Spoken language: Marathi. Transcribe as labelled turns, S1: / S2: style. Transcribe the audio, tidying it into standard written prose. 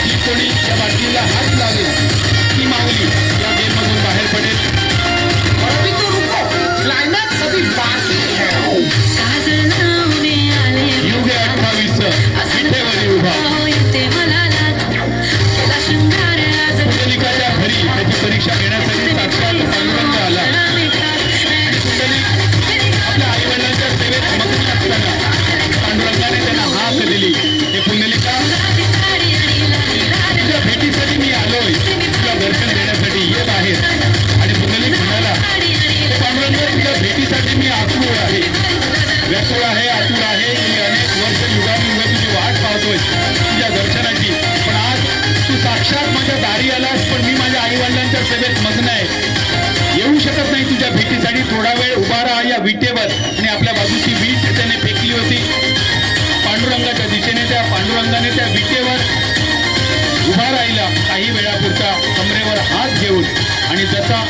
S1: जी कोणी या बाटलीला हात लावेल ती माऊली या गेममधून बाहेर पडेल.
S2: अभी तो रुको, क्लाइमैक्स अभी बाकी है.
S1: युग 28 विठेवरी उभा पुंडलिकाच्या घरी त्याची परीक्षा घेण्यासाठी साक्षात पांडुरंग आला. आणि पुंडलिक आपल्या आईवडिलांच्या सेवेत मग्न असताना पांडुरंगाने त्यांना हाक दिली. हे पुंडलिका, तुझ्या भेटीसाठी मी आलोय, तुला दर्शन देण्यासाठी ये बाहेर. आणि पुंडलिक म्हणाला, हे पांडुरंग, तुझ्या भेटीसाठी मी आतुर आहे, व्याकुळ आहे, आतुर आहे. मी अनेक वर्ष युगानुयुग तुझी वाट पाहतोय तुझ्या दर्शनाची. पण आज तू साक्षात माझ्या दारी आलास, पण मी माझ्या आईवडिलांच्या सेवेत मग्न आहे, येऊ शकत नाही तुझ्या भेटीसाठी. थोडा वेळ उभा राहा या विटेवर. आणि आपल्या बाजूची वीट त्याने फेकली होती पांडुरंगाच्या दिशेने. त्या पांडुरंगाने त्या विटेवर उभा राहिला काही वेळापुरता कमरेवर हात घेऊन. आणि जसा